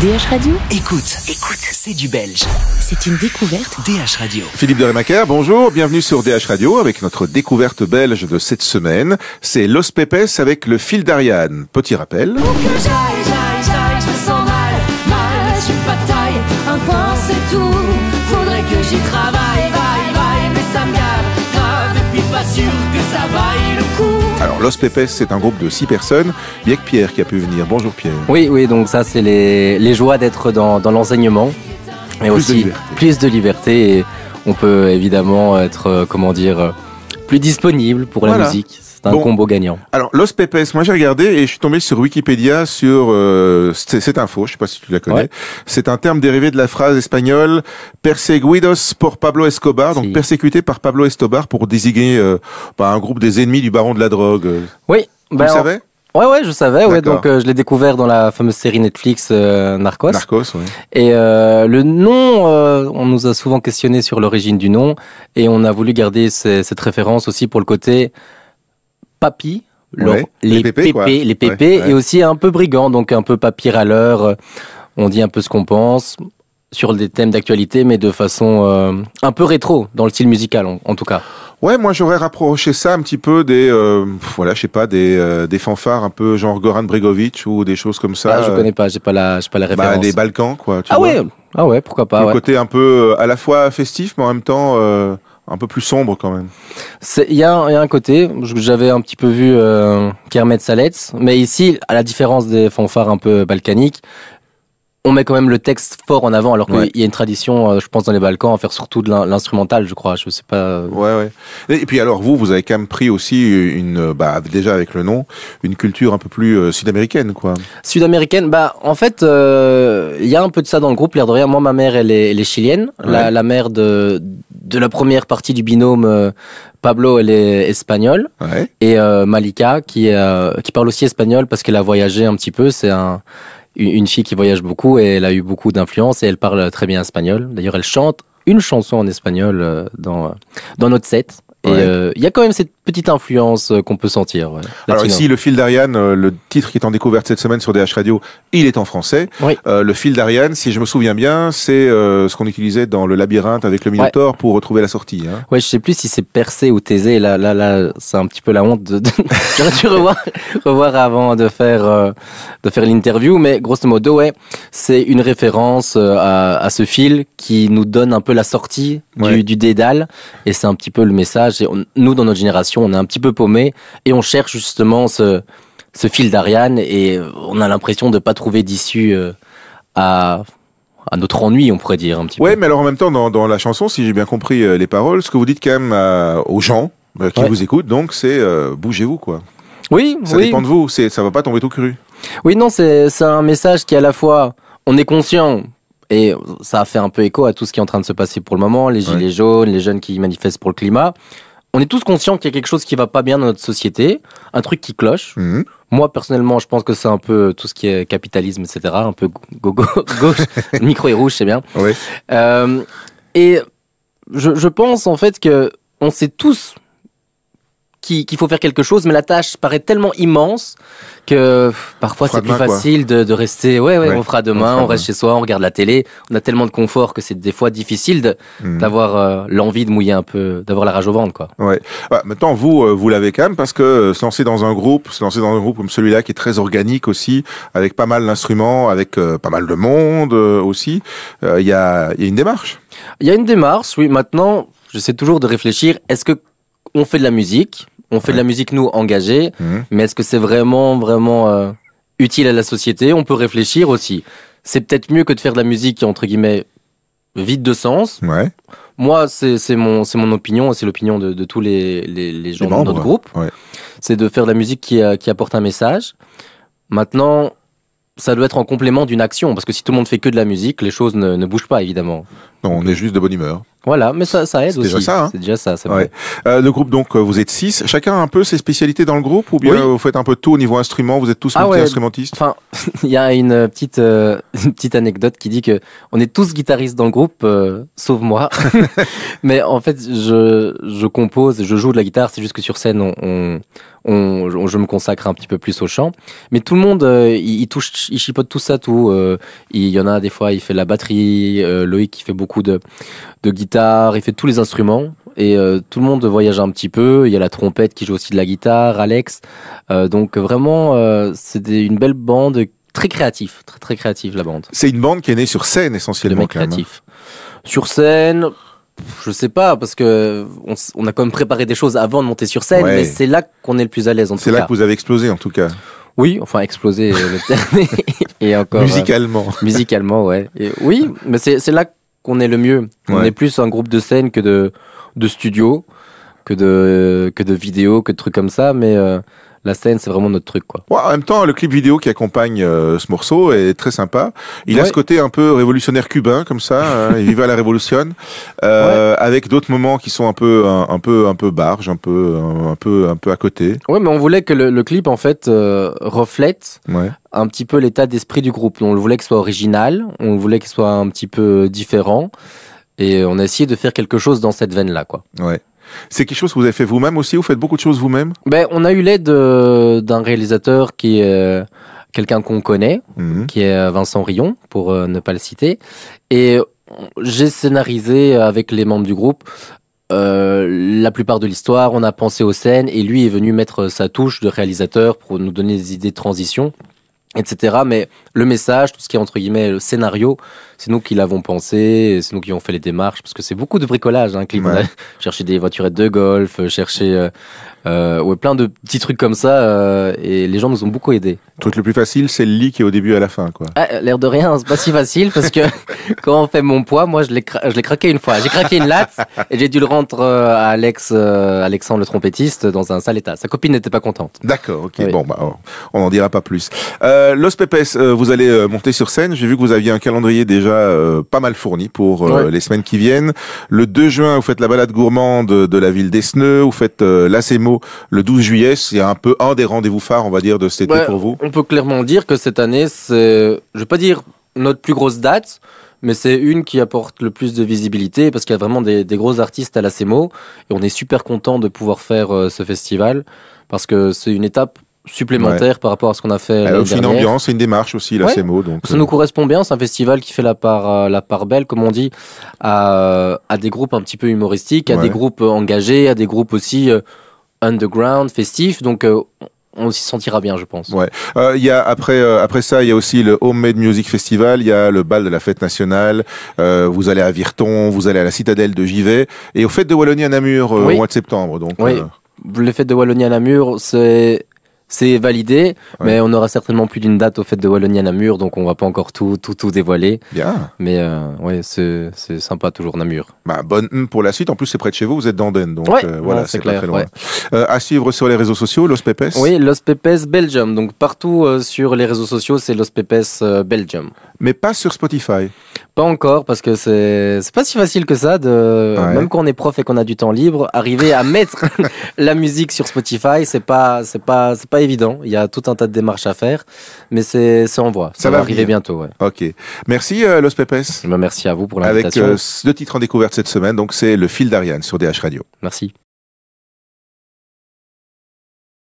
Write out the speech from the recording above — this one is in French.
DH Radio. Écoute, c'est du belge. C'est une découverte. DH Radio. Philippe de Rémaker, bonjour, bienvenue sur DH Radio avec notre découverte belge de cette semaine. C'est Los Pepes avec le fil d'Ariane. Petit rappel. Où que j'aille, je me sens mal, je suis pas de taille, un point c'est tout, faudrait que j'y travaille, mais ça me gave, grave, et puis pas sûr que ça vaille le coup. Alors Los Pepes, c'est un groupe de 6 personnes. Il n'y a que Pierre qui a pu venir. Bonjour Pierre. Oui, donc ça c'est les joies d'être dans l'enseignement. Et aussi plus de liberté. Et on peut évidemment être, plus disponible pour la musique. C'est un combo gagnant. Alors, Los Pepes, moi j'ai regardé et je suis tombé sur Wikipédia sur cette info, je sais pas si tu la connais. Ouais. C'est un terme dérivé de la phrase espagnole perseguidos por Pablo Escobar, donc persécuté par Pablo Escobar pour désigner un groupe des ennemis du baron de la drogue. Oui. Vous le savez ? Ouais, je savais. Ouais, donc je l'ai découvert dans la fameuse série Netflix Narcos. Narcos, oui. Et le nom, on nous a souvent questionné sur l'origine du nom et on a voulu garder cette référence aussi pour le côté papy, les pépés, et aussi un peu brigand, donc un peu papy râleur. On dit un peu ce qu'on pense sur des thèmes d'actualité, mais de façon un peu rétro dans le style musical, en tout cas. Ouais, moi j'aurais rapproché ça un petit peu des, des fanfares un peu genre Goran Bregovic ou des choses comme ça. Ah, je connais pas, j'ai pas la référence. Des Balkans, quoi. Tu vois. Ouais, pourquoi pas. Le côté un peu à la fois festif, mais en même temps un peu plus sombre quand même. Il y a un côté, j'avais un petit peu vu Kermit Salets, mais ici, à la différence des fanfares un peu balkaniques, on met quand même le texte fort en avant, alors qu'il y a une tradition, je pense, dans les Balkans, à faire surtout de l'instrumental, je crois. Je sais pas. Ouais. Et puis alors, vous avez quand même pris aussi déjà avec le nom, une culture un peu plus sud-américaine, quoi. Sud-américaine, en fait, il y a un peu de ça dans le groupe, l'air de rien. Moi, ma mère, elle est chilienne. Ouais. La mère de la première partie du binôme, Pablo, elle est espagnole. Ouais. Et Malika, qui parle aussi espagnol parce qu'elle a voyagé un petit peu. C'est une fille qui voyage beaucoup et elle a eu beaucoup d'influence et elle parle très bien espagnol. D'ailleurs, elle chante une chanson en espagnol dans notre set. Et il y a quand même cette petite influence qu'on peut sentir. Alors ici, le fil d'Ariane, le titre qui est en découverte cette semaine sur DH Radio, il est en français. Oui. Le fil d'Ariane, si je me souviens bien, c'est ce qu'on utilisait dans le labyrinthe avec le Minotaure pour retrouver la sortie. Hein. Ouais, je sais plus si c'est Persée ou Thésée. Là, c'est un petit peu la honte. J'aurais dû revoir avant de faire l'interview. Mais grosso modo, c'est une référence à ce fil qui nous donne un peu la sortie du dédale. Et c'est un petit peu le message. Et nous, dans notre génération, on est un petit peu paumés et on cherche justement ce fil d'Ariane et on a l'impression de pas trouver d'issue à notre ennui, on pourrait dire un petit peu. Ouais, mais alors en même temps, dans la chanson, si j'ai bien compris les paroles, ce que vous dites quand même aux gens qui vous écoutent, donc c'est bougez-vous, quoi. Oui, ça dépend de vous, ça va pas tomber tout cru. Oui, non, c'est un message qui à la fois, on est conscient. Et ça a fait un peu écho à tout ce qui est en train de se passer pour le moment, les gilets jaunes, les jeunes qui manifestent pour le climat. On est tous conscients qu'il y a quelque chose qui va pas bien dans notre société, un truc qui cloche. Mmh. Moi, personnellement, je pense que c'est un peu tout ce qui est capitalisme, etc. Un peu gauche, le micro est rouge, c'est bien. Oui. Et je pense en fait que on sait tous qu'il faut faire quelque chose, mais la tâche paraît tellement immense que parfois c'est plus facile de rester. On fera demain, on reste chez soi, on regarde la télé. On a tellement de confort que c'est des fois difficile d'avoir l'envie de mouiller un peu, d'avoir la rage au ventre, quoi. Ouais. Maintenant, vous l'avez quand même parce que se lancer dans un groupe comme celui-là qui est très organique aussi, avec pas mal d'instruments, avec pas mal de monde aussi, il y a une démarche. Il y a une démarche, oui. Maintenant, j'essaie toujours de réfléchir. Est-ce que on fait de la musique, de la musique nous engagée, mais est-ce que c'est vraiment utile à la société? On peut réfléchir aussi. C'est peut-être mieux que de faire de la musique entre guillemets vide de sens. Ouais. Moi, c'est mon opinion, c'est l'opinion de tous les gens de notre groupe. Ouais. C'est de faire de la musique qui apporte un message. Maintenant, ça doit être en complément d'une action, parce que si tout le monde fait que de la musique, les choses ne bougent pas évidemment. Non, on est juste de bonne humeur. Voilà, mais ça aide aussi. C'est déjà ça, hein. C'est déjà ça, c'est Ouais. vrai. Le groupe, donc, vous êtes 6. Chacun a un peu ses spécialités dans le groupe, ou bien Oui. vous faites un peu de tout au niveau instrument, vous êtes tous multi-instrumentistes? Enfin, il y a une petite anecdote qui dit que on est tous guitaristes dans le groupe, sauf moi. Mais en fait, je compose, je joue de la guitare. C'est juste que sur scène, je me consacre un petit peu plus au chant. Mais tout le monde, il touche, il chipote tout ça, tout. Il y en a des fois, il fait la batterie. Loïc, qui fait beaucoup de guitare. Il fait tous les instruments. Et tout le monde voyage un petit peu. Il y a la trompette qui joue aussi de la guitare, Alex. Donc vraiment, c'est une belle bande, très créatif, très très créative la bande. C'est une bande qui est née sur scène De essentiellement. mecs quand même, hein. créatifs. Sur scène, je sais pas, parce que on a quand même préparé des choses avant de monter sur scène, Ouais. mais c'est là qu'on est le plus à l'aise en tout C'est là cas. que vous avez explosé en tout cas, Oui, enfin exploser le terme et encore musicalement, ouais. Et oui, mais c'est là qu'on est le mieux. On Ouais. est plus un groupe de scène que de studio, que de vidéo, que de trucs comme ça, mais la scène c'est vraiment notre truc quoi. Ouais, en même temps, le clip vidéo qui accompagne ce morceau est très sympa. Il a Ouais. ce côté un peu révolutionnaire cubain, comme ça. Il vive à la révolution, avec d'autres moments qui sont un peu barge, un peu à côté. Ouais, mais on voulait que le clip en fait reflète Ouais. un petit peu l'état d'esprit du groupe. On voulait qu'il soit original, on voulait qu'il soit un petit peu différent, et on a essayé de faire quelque chose dans cette veine-là, quoi. Ouais. C'est quelque chose que vous avez fait vous-même aussi? Vous faites beaucoup de choses vous-même? Ben, on a eu l'aide d'un réalisateur qui est quelqu'un qu'on connaît, Mhm. qui est Vincent Rion, pour ne pas le citer, et j'ai scénarisé avec les membres du groupe la plupart de l'histoire. On a pensé aux scènes, et lui est venu mettre sa touche de réalisateur pour nous donner des idées de transition, etc. Mais le message, tout ce qui est entre guillemets le scénario, c'est nous qui l'avons pensé, c'est nous qui avons fait les démarches, parce que c'est beaucoup de bricolage, hein, clip. Ouais. On a cherché des voiturettes de golf, cherché plein de petits trucs comme ça, et les gens nous ont beaucoup aidés. Le truc le plus facile, c'est le lit qui est au début et à la fin, quoi. Ah, l'air de rien, c'est pas si facile, parce que quand on fait mon poids, moi je l'ai craqué une fois. J'ai craqué une latte et j'ai dû le rendre à Alexandre le trompettiste dans un sale état. Sa copine n'était pas contente. D'accord, ok. Oui. Bon, bah, on n'en dira pas plus. Los Pepes, vous allez monter sur scène. J'ai vu que vous aviez un calendrier déjà pas mal fourni pour Ouais. les semaines qui viennent. Le 2 juin, vous faites la balade gourmande de la ville d'Esneux. Vous faites l'ACMO le 12 juillet. C'est un peu un des rendez-vous phares, on va dire, de cet été Ouais, pour vous. on peut clairement dire que cette année, c'est, je vais pas dire notre plus grosse date, mais c'est une qui apporte le plus de visibilité, parce qu'il y a vraiment des gros artistes à la CEMO, et on est super content de pouvoir faire ce festival, parce que c'est une étape supplémentaire par rapport à ce qu'on a fait Elle a l'année aussi une dernière. ambiance, c'est une démarche aussi, l'ACMO. Donc, Ça nous correspond bien, c'est un festival qui fait la part belle, comme on dit, à des groupes un petit peu humoristiques, à Ouais. des groupes engagés, à des groupes aussi underground, festifs, donc on s'y sentira bien, je pense. Ouais. Il y a après ça, il y a aussi le Homemade Music Festival. Il y a le bal de la fête nationale. Vous allez à Virton, vous allez à la citadelle de Givet et aux fêtes de Wallonie à Namur au Oui. mois de septembre. Donc, Oui. Les fêtes de Wallonie à Namur, c'est validé, Ouais. mais on aura certainement plus d'une date aux fêtes de Wallonie à Namur, donc on va pas encore tout dévoiler. bien. Mais ouais, c'est sympa toujours Namur. Bah, bonne pour la suite. En plus, c'est près de chez vous. Vous êtes d'Andenne, donc Ouais, voilà, non, c'est c'est pas clair, très loin. ouais. À suivre sur les réseaux sociaux, Los Pepes. Oui, Los Pepes Belgium, donc partout sur les réseaux sociaux, c'est Los Pepes Belgium. Mais pas sur Spotify. Pas encore, parce que c'est pas si facile que ça, Ouais. même quand on est prof et qu'on a du temps libre, arriver à mettre la musique sur Spotify, c'est pas évident. Il y a tout un tas de démarches à faire, mais c'est en voie. Ça Ça va va arriver venir. bientôt, ouais. Ok. Merci Los Pepes. Merci à vous pour Avec l'invitation. 2 titres en découverte cette semaine. Donc c'est Le Fil d'Ariane sur DH Radio. Merci.